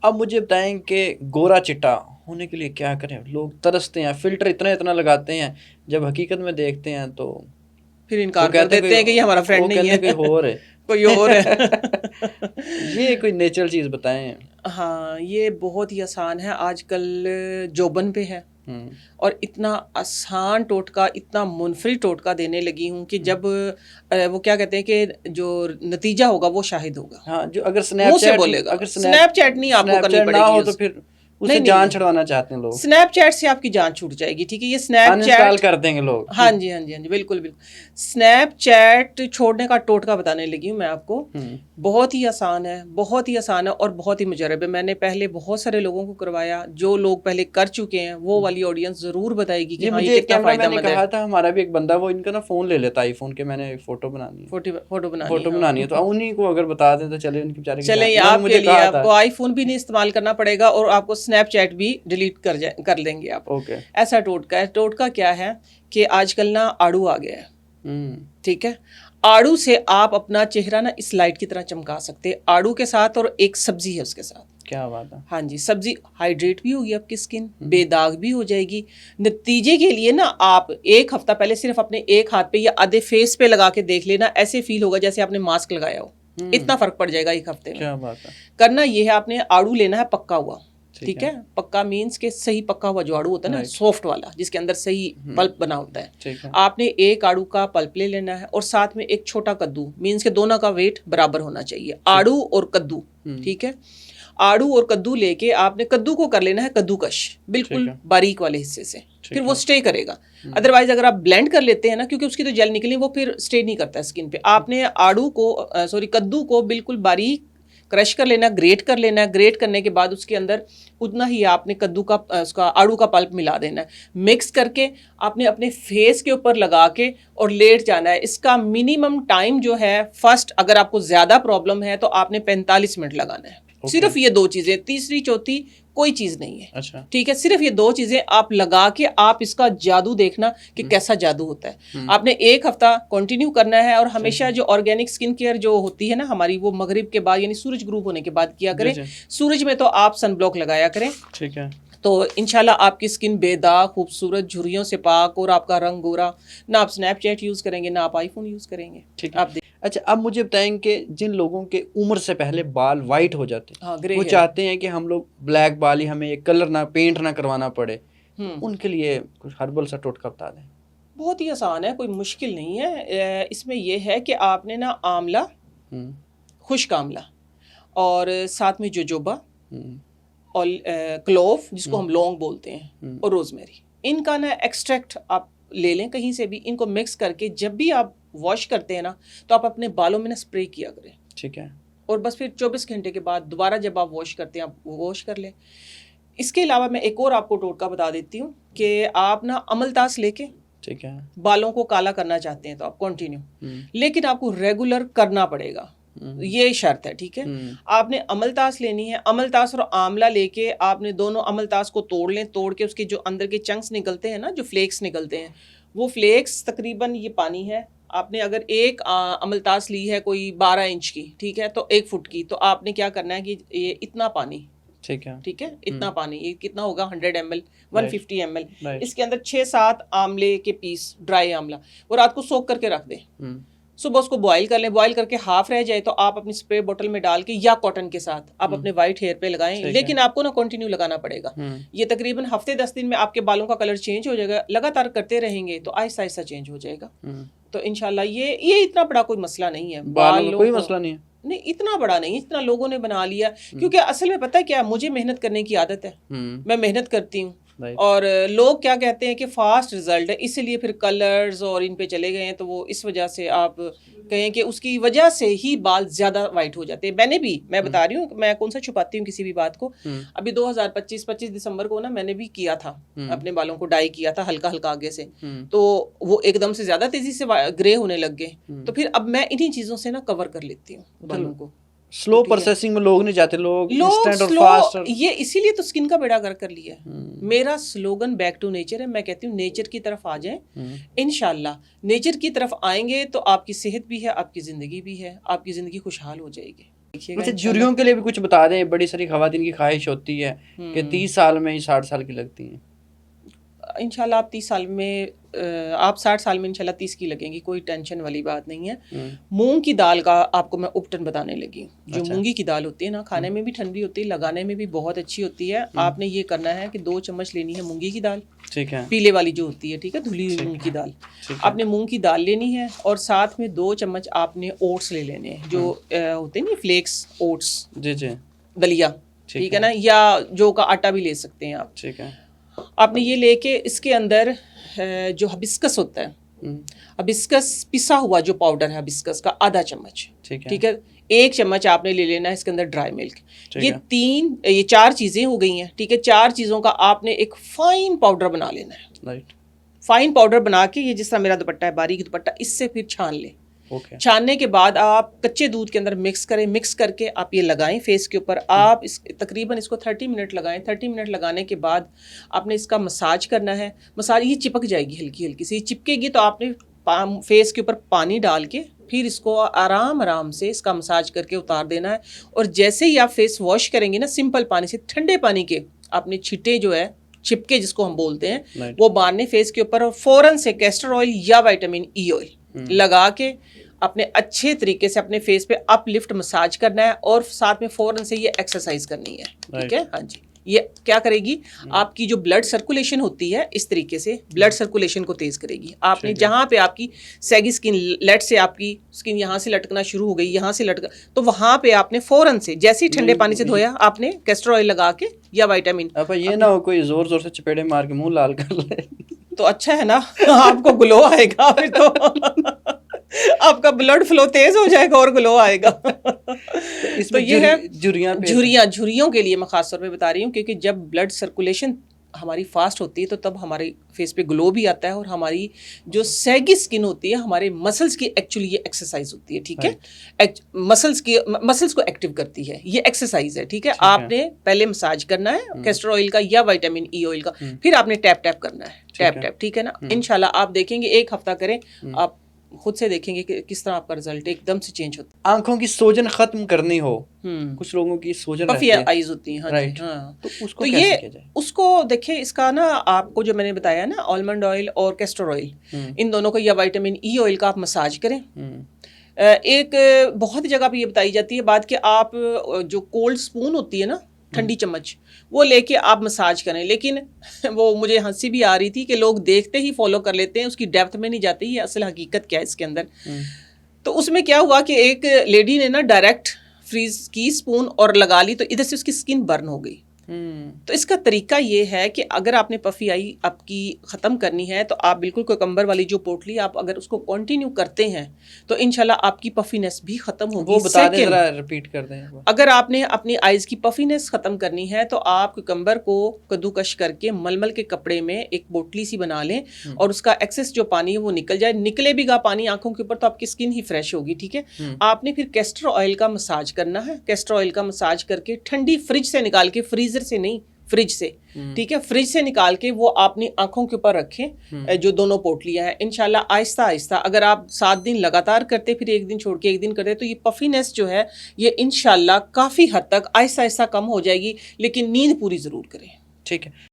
अब मुझे बताएं कि गोरा चिट्टा होने के लिए क्या करें। लोग तरसते हैं, फिल्टर इतना इतना लगाते हैं, जब हकीकत में देखते हैं तो फिर वो इनकार कर कहते हैं देते हैं कि ये हमारा फ्रेंड वो नहीं कहते हैं है। कोई और है। कोई और है। ये कोई नेचुरल चीज़ बताएं। हाँ, ये बहुत ही आसान है, आजकल जोबन पे है और इतना आसान टोटका, इतना मुनफरी टोटका देने लगी हूँ कि जब वो क्या कहते हैं कि जो नतीजा होगा वो शाहिद होगा, हाँ, जो अगर मुंह से स्नैपचैट बोलेगा। अगर स्नैपचैट नहीं आपको करनी स्नैपचैट ना पड़ेगी हो तो उस फिर उससे नहीं नहीं जान नहीं, छुड़वाना चाहते हैं लोग, स्नैपचैट से आपकी जान छूट जाएगी, ठीक है। ये अनइंस्टॉल स्नैपचैट, कर देंगे लोग। हाँ जी हाँ जी हाँ जी, बिल्कुल बिल्कुल। स्नैपचैट छोड़ने का टोटका बताने लगी हूँ मैं आपको। बहुत ही आसान है, बहुत ही आसान है और बहुत ही मुजरब है। मैंने पहले बहुत सारे लोगों को करवाया, जो लोग पहले कर चुके हैं वो वाली ऑडियंस जरूर बताएगी कि ये हाँ ये मुझे एक कितना कैमरा मैंने फायदेमंद है। कहा था, हमारा भी एक बंदा, वो इनका ना फोन ले लेता आईफोन के, मैंने फोटो बनानी है, फोटो बनानी है, फोटो बनानी है, तो हाँ। उन्हीं को अगर बता दें तो चले, उनकी बेचारे की चले, जान। ये उन्होंने आपके मुझे लिए कहा था। आपको आईफोन भी नहीं इस्तेमाल करना पड़ेगा और आपको स्नैपचैट भी डिलीट कर लेंगे आप। ओके। ऐसा टोटका है। टोटका क्या है कि आजकल ना आड़ू आ गया है, ठीक है। आड़ू से आप अपना चेहरा ना इस लाइट की तरह चमका सकते हैं, आड़ू के साथ, और एक सब्जी है उसके साथ। क्या बात है। हाँ जी, सब्जी हाइड्रेट भी होगी आपकी स्किन, बेदाग भी हो जाएगी। नतीजे के लिए ना आप एक हफ्ता पहले सिर्फ अपने एक हाथ पे या आधे फेस पे लगा के देख लेना, ऐसे फील होगा जैसे आपने मास्क लगाया हो। इतना फर्क पड़ जाएगा एक हफ्ते में। क्या बात है। करना ये है, आपने आड़ू लेना है पक्का हुआ, ठीक है। है। पक्का मीन्स के सही पक्का हुआ जो आड़ू होता है ना, सॉफ्ट वाला, जिसके अंदर सही पल्प बना होता है। ठीक है। आपने एक आड़ू का पल्प ले लेना है और साथ में एक छोटा कद्दू, मीन्स के दोनों का वेट बराबर होना चाहिए, आड़ू और कद्दू, ठीक है। आड़ू और कद्दू लेके आपने कद्दू को कर लेना है कद्दूकश, बिल्कुल बारीक वाले हिस्से से, फिर वो स्टे करेगा। अदरवाइज अगर आप ब्लेंड कर लेते हैं ना, क्योंकि उसकी तो जेल निकली, वो फिर स्टे नहीं करता है स्किन पे। आपने आड़ू को कद्दू को बिल्कुल बारीक क्रश कर लेना, ग्रेट कर लेना है। ग्रेट करने के बाद उसके अंदर उतना ही आपने कद्दू का उसका आड़ू का पल्प मिला देना है। मिक्स करके आपने अपने फेस के ऊपर लगा के और लेट जाना है। इसका मिनिमम टाइम जो है, फर्स्ट अगर आपको ज़्यादा प्रॉब्लम है तो आपने 45 मिनट लगाना है। सिर्फ ये दो चीज़ें, तीसरी चौथी कोई चीज़ नहीं है। अच्छा। ठीक है, सिर्फ ये दो चीज़ें आप लगा के आप इसका जादू देखना कि कैसा जादू होता है। आपने एक हफ्ता कंटिन्यू करना है और हमेशा जो ऑर्गेनिक स्किन केयर जो होती है ना हमारी, वो मगरिब के बाद यानी सूरज ग्रूप होने के बाद किया करें। सूरज में तो आप सन ब्लॉक लगाया करें, ठीक है। तो इंशाल्लाह आपकी स्किन बेदाग, खूबसूरत, झुर्रियों से पाक और आपका रंग गोरा। ना आप स्नैपचैट यूज़ करेंगे, ना आप आईफोन यूज़ करेंगे। ठीक है। आप अच्छा, अब मुझे बताएं कि जिन लोगों के उम्र से पहले बाल वाइट हो जाते हैं, हाँ, ग्रे वो है, चाहते हैं कि हम लोग ब्लैक बाल ही, हमें ये कलर ना, पेंट ना करवाना पड़े, उनके लिए कुछ हर्बल सा टोटका बता दें। बहुत ही आसान है, कोई मुश्किल नहीं है। इसमें यह है कि आपने ना आंवला, खुश्क आंवला, और साथ में जोजोबा और क्लोव जिसको हम लौंग बोलते हैं, और रोजमेरी, इनका ना एक्सट्रैक्ट आप ले लें कहीं से भी। इनको मिक्स करके जब भी आप वॉश करते हैं ना, तो आप अपने बालों में ना स्प्रे किया करें, ठीक है। और बस फिर 24 घंटे के बाद दोबारा जब आप वॉश करते हैं आप वो वॉश कर लें। इसके अलावा मैं एक और आपको टोटका बता देती हूँ कि आप ना अमलतास लेके, ठीक है, बालों को काला करना चाहते हैं तो आप कंटिन्यू, लेकिन आपको रेगुलर करना पड़ेगा, ये शर्त है, ठीक है। आपने अमलतास लेनी है, अमलतास और आंवला लेके आपने दोनों अमलतास को तोड़ लें। तोड़ के उसके जो अंदर के चंक्स निकलते हैं ना, जो फ्लेक्स निकलते हैं, वो फ्लेक्स तकरीबन ये पानी है। आपने अगर एक अमलतास ली है कोई 12 इंच की, ठीक है, तो 1 फुट की, तो आपने क्या करना है कि ये इतना पानी, ठीक है, ठीक है, इतना पानी, ये कितना होगा 100 ml, 150 ml, इसके अंदर 6-7 आंवले के पीस, ड्राई आंवला, वो रात को सोख करके रख दें। सुबह उसको बॉईल कर लें। बॉईल करके हाफ रह जाए तो आप अपनी स्प्रे बोतल में डाल के या कॉटन के साथ आप अपने वाइट हेयर पे लगाएं, लेकिन आपको ना कंटिन्यू लगाना पड़ेगा। ये तकरीबन हफ्ते 10 दिन में आपके बालों का कलर चेंज हो जाएगा। लगातार करते रहेंगे तो आहिस्ता आहिस्ता चेंज हो जाएगा। तो इंशाल्लाह ये इतना बड़ा कोई मसला नहीं है। बालों का कोई मसला नहीं है, नहीं, इतना बड़ा नहीं, इतना लोगों ने बना लिया। क्योंकि असल में पता है क्या, मुझे मेहनत करने की आदत है, मैं मेहनत करती हूँ, और लोग क्या कहते हैं कि फास्ट रिजल्ट है, इसीलिए फिर कलर्स और इन पे चले गए हैं। तो वो इस वजह से आप कहें कि उसकी वजह से ही बाल ज़्यादा वाइट हो जाते हैं। मैं बता रही हूँ, मैं कौन सा छुपाती हूँ किसी भी बात को। अभी 2025 दिसंबर को ना मैंने भी किया था, अपने बालों को डाई किया था हल्का हल्का आगे से, तो वो एकदम से ज़्यादा तेज़ी से ग्रे होने लग गए। तो फिर अब मैं इन्हीं चीज़ों से ना कवर कर लेती हूँ बालों को। स्लो प्रोसेसिंग में लोग नहीं जाते, लोग इंस्टेंट और फास्ट, ये इसीलिए तो स्किन का बेड़ा गर्क कर लिया है। मेरा स्लोगन बैक टू नेचर है। मैं कहती हूँ नेचर की तरफ आ जाएं, इंशाल्लाह नेचर की तरफ आएंगे तो आपकी सेहत भी है, आपकी ज़िंदगी भी है, आपकी ज़िंदगी खुशहाल हो जाएगी। देखिएगा अच्छा, इंशाल्लाह। जुरियों के लिए भी कुछ बता दें। बड़ी सारी खवातीन की ख्वाहिश होती है कि 30 साल में ही 60 साल की लगती हैं। इंशाल्लाह आप 30 साल में आप 60 साल में इंशाल्लाह 30 की लगेंगी, कोई टेंशन वाली बात नहीं है। मूंग की दाल का आपको मैं उपटन बताने लगी। जो अच्छा। मूंगी की दाल होती है ना, खाने में भी ठंडी होती है, लगाने में भी बहुत अच्छी होती है। आपने ये करना है कि 2 चम्मच लेनी है मूंगी की दाल, ठीक है, पीले वाली जो होती है, ठीक है, धुली हुई मूंग की दाल। आपने मूंग की दाल लेनी है और साथ में 2 चम्मच आपने ओट्स ले लेने हैं, जो होते हैं ना फ्लेक्स ओट्स, जी जी, दलिया, ठीक है ना, या जौ का आटा भी ले सकते हैं आप। ठीक है। आपने ये लेके इसके अंदर जो हबिस्कस होता है, हबिस्कस पिसा हुआ जो पाउडर है हबिस्कस का, आधा चम्मच, ठीक है। 1 चम्मच आपने ले लेना है इसके अंदर ड्राई मिल्क। ये 4 चीज़ें हो गई हैं, ठीक है। 4 चीज़ों का आपने एक फाइन पाउडर बना लेना है, राइट। फाइन पाउडर बना के, ये जिस तरह मेरा दुपट्टा है बारीक दुपट्टा, इससे फिर छान लें। छानने के बाद आप कच्चे दूध के अंदर मिक्स करें, मिक्स करके आप ये लगाएं फेस के ऊपर। आप तकरीबन इसको 30 मिनट लगाएं। 30 मिनट लगाने के बाद आपने इसका मसाज करना है। मसाज ये चिपक जाएगी हल्की हल्की सी, चिपकेगी तो आपने फेस के ऊपर पानी डाल के फिर इसको आराम आराम से इसका मसाज करके उतार देना है। और जैसे ही आप फेस वॉश करेंगे ना, सिंपल पानी से, ठंडे पानी के आपने छिटे जो है, छिपके जिसको हम बोलते हैं, वो बांधने फेस के ऊपर, और फ़ौरन से कैस्टर ऑयल या विटामिन ई ऑयल लगा के अपने अच्छे तरीके से अपने फेस पे अपलिफ्ट मसाज करना है। और साथ में फ़ौरन से ये एक्सरसाइज करनी है, ठीक है। हाँ जी, ये क्या करेगी, आपकी जो ब्लड सर्कुलेशन होती है, इस तरीके से ब्लड सर्कुलेशन को तेज़ करेगी। आपने जहाँ पे आपकी सैगी स्किन, लेट से आपकी स्किन यहाँ से लटकना शुरू हो गई, यहाँ से लटका, तो वहाँ पे आपने फ़ौरन से, जैसे ही ठंडे पानी से धोया, आपने कैस्टर ऑयल लगा के या विटामिन, ये ना हो कोई जोर जोर से चपेड़े मार के मुंह लाल कर ले, तो अच्छा है ना, आपको ग्लो आएगा फिर तो आपका ब्लड फ्लो तेज हो जाएगा और ग्लो आएगा। तो ये है झुर्रियों के लिए मैं खास तौर पे बता रही हूँ, क्योंकि जब ब्लड सर्कुलेशन हमारी फास्ट होती है तो तब हमारे फेस पे ग्लो भी आता है, और हमारी जो सैगी स्किन होती है, हमारे मसल्स की एक्चुअली ये एक्सरसाइज होती है, ठीक है। मसल्स को एक्टिव करती है, ये एक्सरसाइज है, ठीक है। आपने पहले मसाज करना है कैस्टर ऑयल का या विटामिन ई ऑयल का, फिर आपने टैप टैप करना है, टैप टैप, ठीक है ना। इंशाल्लाह आप देखेंगे, 1 हफ्ता करें, आप खुद से देखेंगे कि किस तरह आपका रिजल्ट एकदम से चेंज होता है। आंखों की सोजन खत्म करनी हो, कुछ लोगों की सोजन पफी आईज होती हैं, हाँ जी, हाँ। तो उसको कैसे किया जाए? उसको देखिए, इसका ना आपको जो मैंने बताया ना, आलमंड ऑयल और कैस्टर ऑयल, इन दोनों को, या विटामिन ई ऑयल का आप मसाज करें। एक बहुत जगह पे ये बताई जाती है बात कि आप जो कोल्ड स्पून होती है ना, ठंडी चम्मच, वो लेके आप मसाज करें। लेकिन वो मुझे हंसी भी आ रही थी कि लोग देखते ही फॉलो कर लेते हैं, उसकी डेप्थ में नहीं जाते ये असल हकीकत क्या है इसके अंदर। तो उसमें क्या हुआ कि एक लेडी ने ना डायरेक्ट फ्रीज की स्पून और लगा ली, तो इधर से उसकी स्किन बर्न हो गई। तो इसका तरीका ये है कि अगर आपने पफी आई आपकी ख़त्म करनी है, तो आप बिल्कुल कोकम्बर वाली जो पोटली, आप अगर उसको कंटिन्यू करते हैं तो इंशाल्लाह आपकी पफीनेस भी ख़त्म होगी। वो बता दें, जरा रिपीट कर दें। अगर आपने अपनी आइज़ की पफीनेस ख़त्म करनी है तो आप कोकम्बर को कद्दूकश करके मलमल के कपड़े में एक पोटली सी बना लें, और उसका एक्सेस जो पानी है वो निकल जाए। निकले भी गा पानी आंखों के ऊपर तो आपकी स्किन ही फ्रेश होगी, ठीक है। आपने फिर कैस्टर ऑयल का मसाज करना है। कैस्टर ऑयल का मसाज करके ठंडी फ्रिज से निकाल के, फ्रीजर से नहीं, फ्रिज से, ठीक है, फ्रिज से निकाल के वो अपनी आंखों के ऊपर रखें, जो दोनों पोटलियां हैं। इंशाल्लाह आहिस्ता आहिस्ता अगर आप 7 दिन लगातार करते, फिर 1 दिन छोड़ के 1 दिन करते, तो ये पफीनेस जो है ये इंशाल्लाह काफ़ी हद तक आहिस्ता आहिस्ता कम हो जाएगी। लेकिन नींद पूरी ज़रूर करें, ठीक है।